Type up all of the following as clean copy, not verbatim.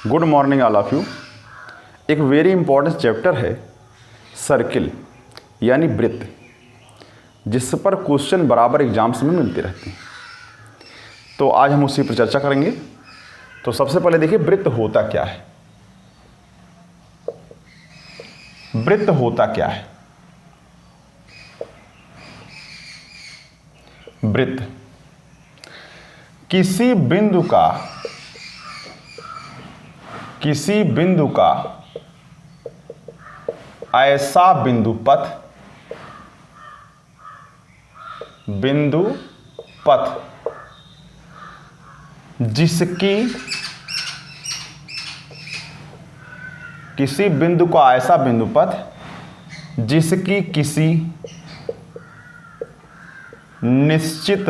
Good morning all of you. एक very important chapter है circle यानी वृत्त, जिस पर क्वेश्चन बराबर एग्जाम्स में मिलते रहते हैं। तो आज हम उसी पर चर्चा करेंगे। तो सबसे पहले देखिए वृत्त होता क्या है। वृत्त होता क्या है? वृत्त किसी बिंदु का ऐसा बिंदु पथ जिसकी किसी बिंदु का ऐसा बिंदु पथ जिसकी किसी निश्चित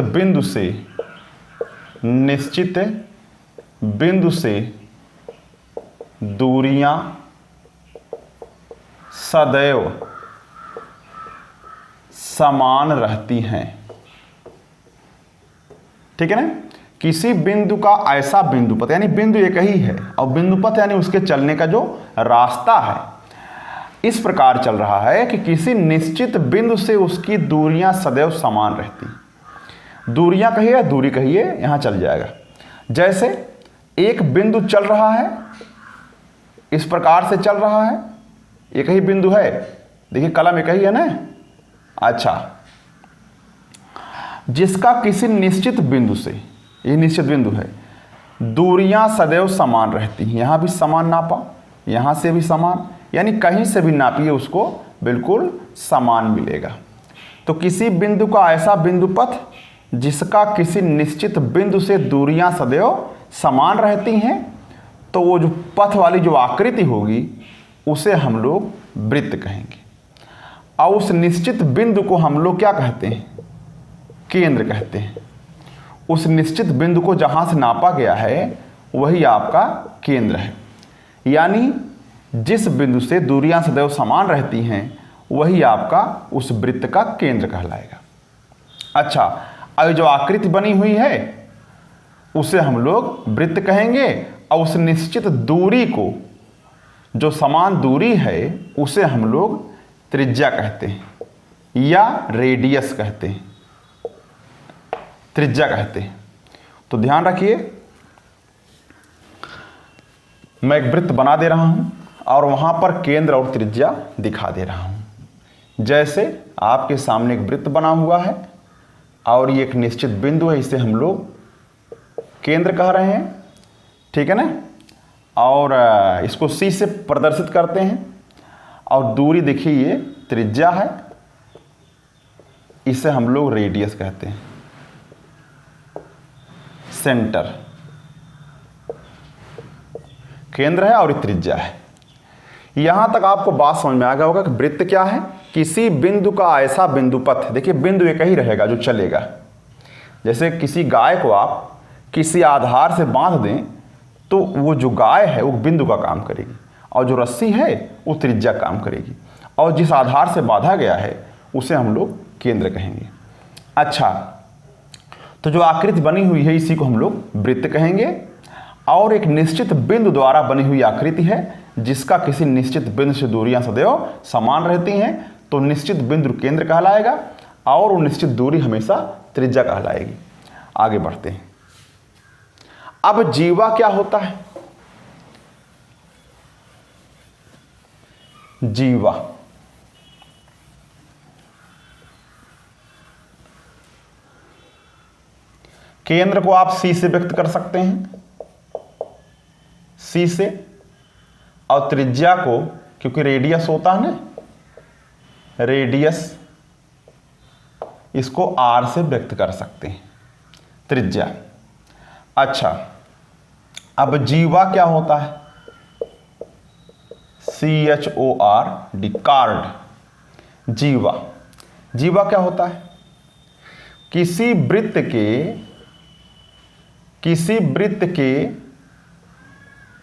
बिंदु से दूरियां सदैव समान रहती हैं। ठीक है ना? किसी बिंदु का ऐसा बिंदु पथ, यानी बिंदु एक ही है और बिंदु पथ यानी उसके चलने का जो रास्ता है इस प्रकार चल रहा है कि किसी निश्चित बिंदु से उसकी दूरियां सदैव समान रहती। दूरियां कहिए या दूरी कहिए, यहां चल जाएगा। जैसे एक बिंदु चल रहा है, इस प्रकार से चल रहा है, एक ही बिंदु है। देखिए कलम एक ही है ना। अच्छा, जिसका किसी निश्चित बिंदु से, ये निश्चित बिंदु है, दूरियां सदैव समान रहती हैं। यहां भी समान नापा, यहां से भी समान, यानी कहीं से भी नापिए उसको बिल्कुल समान मिलेगा। तो किसी बिंदु का ऐसा बिंदु पथ जिसका किसी निश्चित बिंदु से दूरियां सदैव समान रहती हैं, तो वो जो पथ वाली जो आकृति होगी उसे हम लोग वृत्त कहेंगे। और उस निश्चित बिंदु को हम लोग क्या कहते हैं? केंद्र कहते हैं। उस निश्चित बिंदु को जहां से नापा गया है वही आपका केंद्र है। यानी जिस बिंदु से दूरियां सदैव समान रहती हैं वही आपका उस वृत्त का केंद्र कहलाएगा। अच्छा, अब जो आकृति बनी हुई है उसे हम लोग वृत्त कहेंगे और उस निश्चित दूरी को, जो समान दूरी है, उसे हम लोग त्रिज्या कहते हैं या रेडियस कहते हैं, त्रिज्या कहते हैं। तो ध्यान रखिए, मैं एक वृत्त बना दे रहा हूं और वहां पर केंद्र और त्रिज्या दिखा दे रहा हूं। जैसे आपके सामने एक वृत्त बना हुआ है और ये एक निश्चित बिंदु है, इसे हम लोग केंद्र कह रहे हैं। ठीक है ना? और इसको C से प्रदर्शित करते हैं और दूरी देखिए ये त्रिज्या है, इसे हम लोग रेडियस कहते हैं। सेंटर केंद्र है और त्रिज्या है। यहां तक आपको बात समझ में आ गया होगा कि वृत्त क्या है। किसी बिंदु का ऐसा बिंदु पथ, देखिए बिंदु एक ही रहेगा जो चलेगा। जैसे किसी गाय को आप किसी आधार से बांध दें तो वो जो गाय है वो बिंदु का काम करेगी और जो रस्सी है वो त्रिज्या काम करेगी, और जिस आधार से बांधा गया है उसे हम लोग केंद्र कहेंगे। अच्छा, तो जो आकृति बनी हुई है इसी को हम लोग वृत्त कहेंगे। और एक निश्चित बिंदु द्वारा बनी हुई आकृति है जिसका किसी निश्चित बिंदु से दूरियां सदैव समान रहती हैं, तो निश्चित बिंदु केंद्र कहलाएगा और वो निश्चित दूरी हमेशा त्रिज्या कहलाएगी। आगे बढ़ते हैं। अब जीवा क्या होता है? जीवा केंद्र को आप C से व्यक्त कर सकते हैं, C से, और त्रिज्या को, क्योंकि रेडियस होता है ना, रेडियस, इसको R से व्यक्त कर सकते हैं, त्रिज्या। अच्छा, अब जीवा क्या होता है? CHORD, card. जीवा क्या होता है? किसी वृत्त के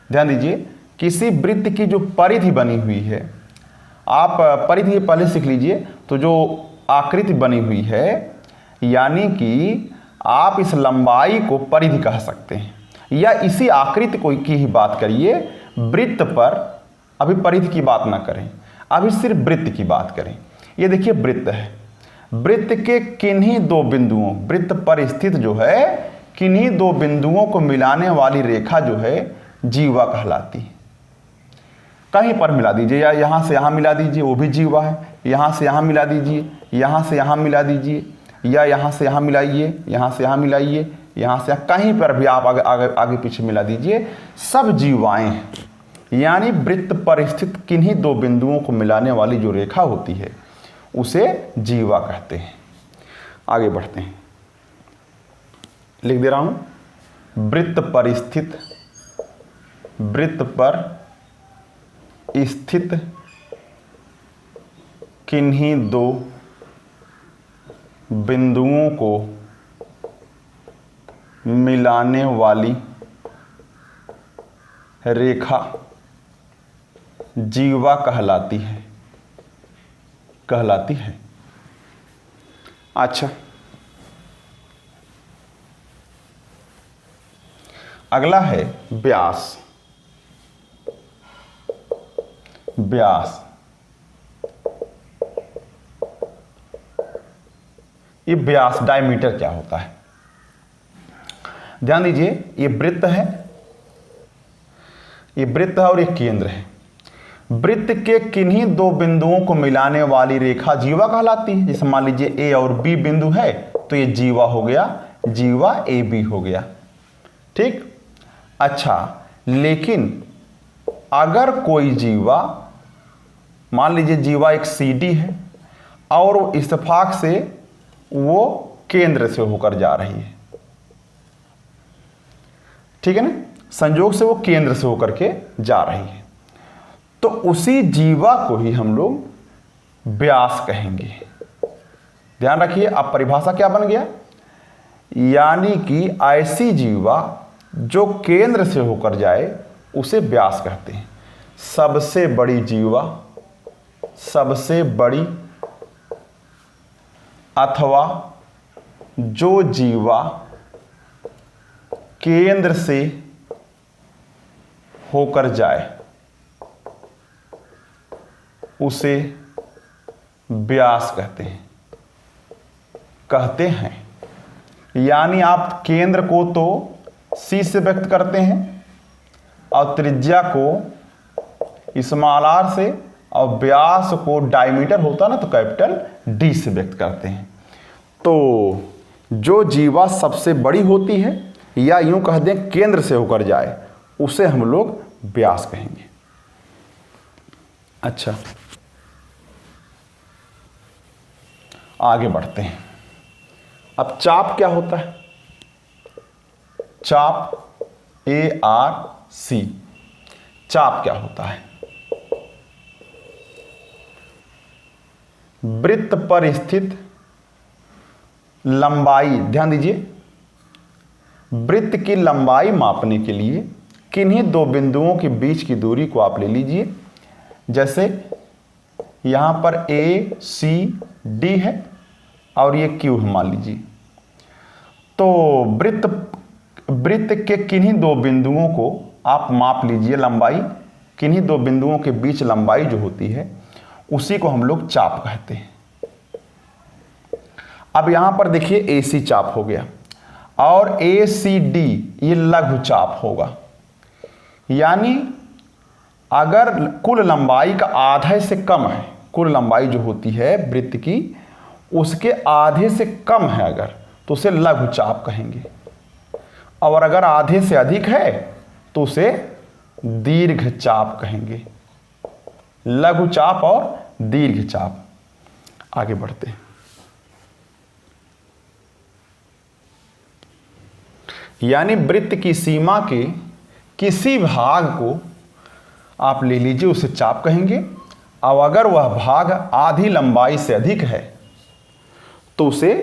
ध्यान दीजिए, किसी वृत्त की जो परिधि बनी हुई है, आप परिधि पहले सीख लीजिए। तो जो आकृति बनी हुई है, यानी कि आप इस लंबाई को परिधि कह सकते हैं। या इसी आकृति को की ही बात करिए, वृत्त पर, अभी परिधि की बात ना करें, अभी सिर्फ वृत्त की बात करें। ये देखिए वृत्त है, वृत्त के किन्हीं दो बिंदुओं, वृत्त पर स्थित जो है किन्हीं दो बिंदुओं को मिलाने वाली रेखा जो है जीवा कहलाती है। कहीं पर मिला दीजिए, या यहाँ से यहाँ मिला दीजिए, वो भी जीवा है। यहाँ से यहाँ मिला दीजिए, यहाँ से यहाँ मिला दीजिए, या यहाँ से यहाँ मिलाइए, यहाँ से यहाँ मिलाइए, यहाँ से कहीं पर भी आप आगे आगे आगे पीछे मिला दीजिए, सब जीवाएं हैं। यानी वृत्त पर स्थित किन्हीं दो बिंदुओं को मिलाने वाली जो रेखा होती है उसे जीवा कहते हैं। आगे बढ़ते हैं, लिख दे रहा हूं, वृत्त पर स्थित, वृत्त पर स्थित किन्हीं दो बिंदुओं को मिलाने वाली रेखा जीवा कहलाती है, कहलाती है। अच्छा, अगला है व्यास। व्यास, ये व्यास डायमीटर क्या होता है? ध्यान दीजिए, ये वृत्त है, ये वृत्त है और ये केंद्र है। वृत्त के किन्हीं दो बिंदुओं को मिलाने वाली रेखा जीवा कहलाती है। जैसे मान लीजिए ए और बी बिंदु है तो ये जीवा हो गया, जीवा ए बी हो गया, ठीक। अच्छा, लेकिन अगर कोई जीवा, मान लीजिए जीवा एक सी डी है और इत्तेफाक से वो केंद्र से होकर जा रही है, ठीक है ना, संयोग से वो केंद्र से होकर के जा रही है, तो उसी जीवा को ही हम लोग व्यास कहेंगे। ध्यान रखिए, अब परिभाषा क्या बन गया, यानी कि ऐसी जीवा जो केंद्र से होकर जाए उसे व्यास कहते हैं। सबसे बड़ी जीवा, सबसे बड़ी अथवा जो जीवा केंद्र से होकर जाए उसे व्यास कहते हैं, कहते हैं। यानी आप केंद्र को तो सी से व्यक्त करते हैं और त्रिज्या को स्मॉल आर से, और व्यास को डायमीटर होता ना तो कैपिटल डी से व्यक्त करते हैं। तो जो जीवा सबसे बड़ी होती है या यूं कह दें केंद्र से होकर जाए उसे हम लोग व्यास कहेंगे। अच्छा, आगे बढ़ते हैं। अब चाप क्या होता है? चाप, ARC, चाप क्या होता है? वृत्त पर स्थित लंबाई, ध्यान दीजिए, वृत्त की लंबाई मापने के लिए किन्हीं दो बिंदुओं के बीच की दूरी को आप ले लीजिए। जैसे यहां पर ACD है और ये Q है मान लीजिए, तो वृत्त के किन्हीं दो बिंदुओं को आप माप लीजिए, लंबाई, किन्हीं दो बिंदुओं के बीच लंबाई जो होती है उसी को हम लोग चाप कहते हैं। अब यहां पर देखिए AC चाप हो गया और ACD ये लघु चाप होगा। यानी अगर कुल लंबाई का आधे से कम है, कुल लंबाई जो होती है वृत्त की उसके आधे से कम है अगर, तो उसे लघु चाप कहेंगे, और अगर आधे से अधिक है तो उसे दीर्घ चाप कहेंगे। लघु चाप और दीर्घ चाप। आगे बढ़ते हैं। यानी वृत्त की सीमा के किसी भाग को आप ले लीजिए, उसे चाप कहेंगे, और अगर वह भाग आधी लंबाई से अधिक है तो उसे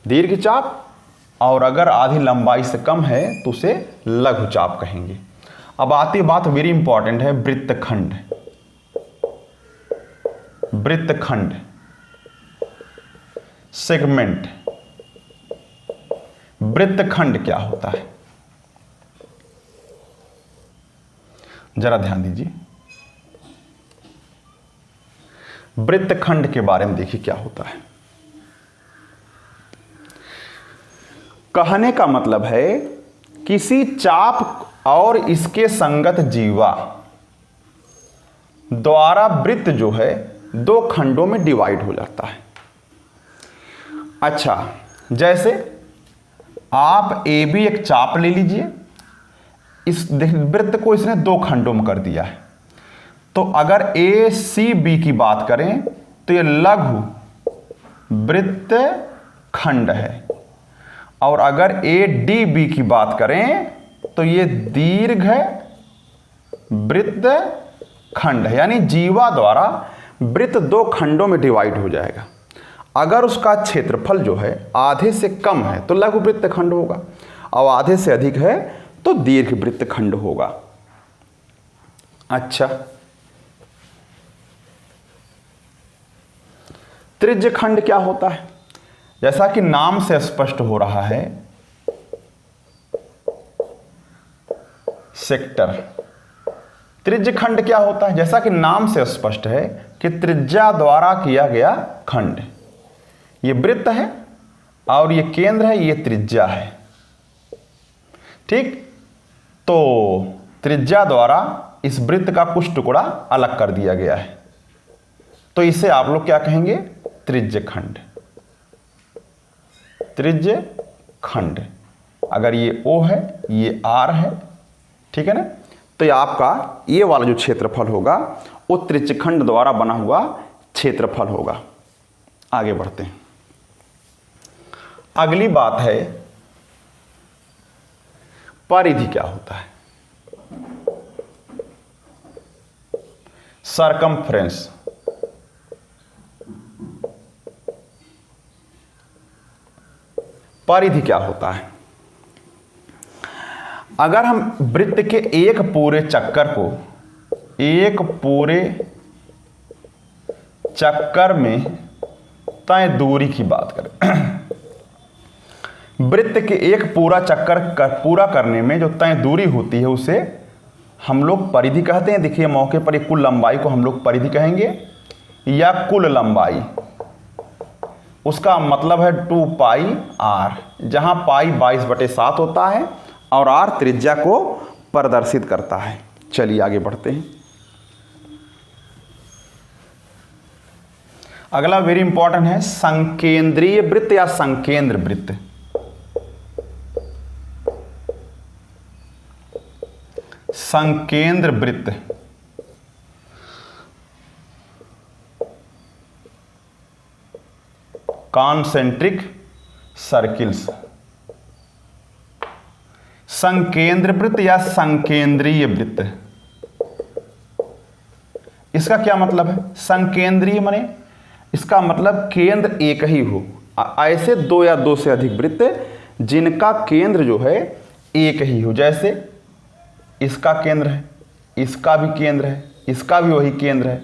दीर्घ चाप, और अगर आधी लंबाई से कम है तो उसे लघु चाप कहेंगे। अब आती बात वेरी इंपॉर्टेंट है, वृत्तखंड। वृत्तखंड, सेगमेंट। वृत्तखंड क्या होता है? जरा ध्यान दीजिए, वृत्तखंड के बारे में देखिए क्या होता है। कहने का मतलब है किसी चाप और इसके संगत जीवा द्वारा वृत्त जो है दो खंडों में डिवाइड हो जाता है। अच्छा, जैसे आप ए बी एक चाप ले लीजिए, इस वृत्त को इसने दो खंडों में कर दिया है। तो अगर ए सी बी की बात करें तो ये लघु वृत्त खंड है, और अगर ए डी बी की बात करें तो ये दीर्घ वृत्त खंड है। यानी जीवा द्वारा वृत्त दो खंडों में डिवाइड हो जाएगा। अगर उसका क्षेत्रफल जो है आधे से कम है तो लघु वृत्त खंड होगा, और आधे से अधिक है तो दीर्घ वृत्त खंड होगा। अच्छा, त्रिज्य खंड क्या होता है? जैसा कि नाम से स्पष्ट हो रहा है, सेक्टर। त्रिज्य खंड क्या होता है? जैसा कि नाम से स्पष्ट है कि त्रिज्या द्वारा किया गया खंड। ये वृत्त है और ये केंद्र है, ये त्रिज्या है। ठीक, तो त्रिज्या द्वारा इस वृत्त का कुछ टुकड़ा अलग कर दिया गया है, तो इसे आप लोग क्या कहेंगे? त्रिज्य खंड। त्रिज्य खंड। अगर ये O है, ये R है, ठीक है ना, तो ये आपका ये वाला जो क्षेत्रफल होगा वो त्रिज्य खंड द्वारा बना हुआ क्षेत्रफल होगा। आगे बढ़ते हैं। अगली बात है परिधि क्या होता है? सरकमफ्रेंस। परिधि क्या होता है? अगर हम वृत्त के एक पूरे चक्कर में तय दूरी की बात करें, वृत्त के एक पूरा चक्कर पूरा करने में जो तय दूरी होती है उसे हम लोग परिधि कहते हैं। देखिए मौके पर एक कुल लंबाई को हम लोग परिधि कहेंगे, या कुल लंबाई, उसका मतलब है 2 पाई r, जहां पाई 22/7 होता है और r त्रिज्या को प्रदर्शित करता है। चलिए आगे बढ़ते हैं। अगला वेरी इंपॉर्टेंट है संकेंद्रीय वृत्त या संकेंद्र वृत्त। संकेंद्र वृत्त कॉन्सेंट्रिक सर्किल्स। संकेंद्र वृत्त या संकेंद्रीय वृत्त, इसका क्या मतलब है? संकेंद्रीय माने इसका मतलब केंद्र एक ही हो। ऐसे दो या दो से अधिक वृत्त जिनका केंद्र जो है एक ही हो। जैसे इसका केंद्र है, इसका भी केंद्र है, इसका भी वही केंद्र है,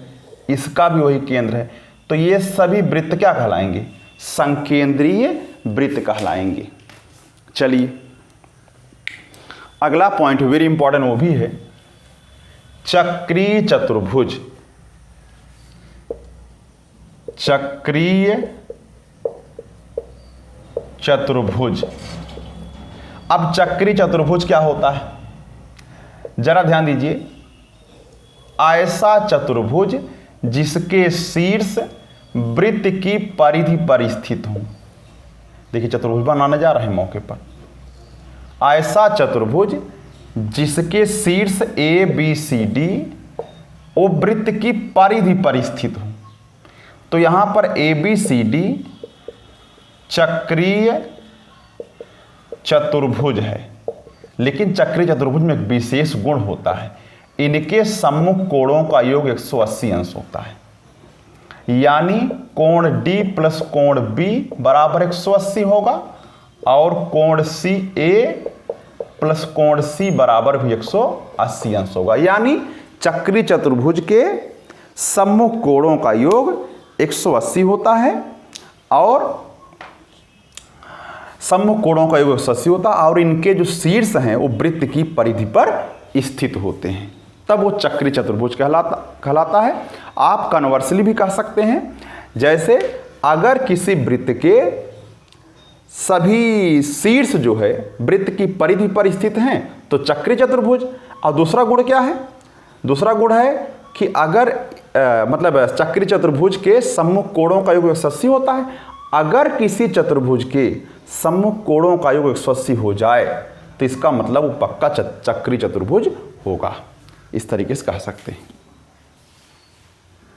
इसका भी वही केंद्र है, तो ये सभी वृत्त क्या कहलाएंगे? संकेंद्रीय वृत्त कहलाएंगे। चलिए अगला पॉइंट वेरी इंपॉर्टेंट वो भी है चक्रीय चतुर्भुज। चक्रीय चतुर्भुज। अब चक्रीय चतुर्भुज क्या होता है? जरा ध्यान दीजिए, ऐसा चतुर्भुज जिसके शीर्ष वृत्त की परिधि पर स्थित हो। देखिए चतुर्भुज बनाने जा रहे हैं मौके पर। ऐसा चतुर्भुज जिसके शीर्ष ए बी सी डी वो वृत्त की परिधि पर स्थित हो। तो यहां पर ए बी सी डी चक्रीय चतुर्भुज है, लेकिन चक्रीय चतुर्भुज में एक विशेष गुण होता है, इनके सम्मुख कोणों का योग 180 अंश होता है। यानी कोण D प्लस कोण B बराबर 180 होगा, और कोण CA प्लस कोण C बराबर भी 180 अंश होगा। यानी चक्रीय चतुर्भुज के सम्मुख कोणों का योग 180 होता है, और सम्मुख कोणों का योग 180 होता है, और इनके जो शीर्ष हैं वो वृत्त की परिधि पर स्थित होते हैं। तब वो चक्री चतुर्भुज कहलाता है। आप कन्वर्सली भी कह सकते हैं, जैसे अगर किसी वृत्त के सभी शीर्ष जो है वृत्त की परिधि पर स्थित हैं तो चक्री चतुर्भुज। और दूसरा गुण क्या है? दूसरा गुण है कि अगर मतलब चक्री चतुर्भुज के सम्मुख कोणों का योग 180 होता है। अगर किसी चतुर्भुज के सम्मुख कोणों का योग 180 हो जाए तो इसका मतलब वो पक्का चक्री चतुर्भुज होगा। इस तरीके से कह सकते हैं।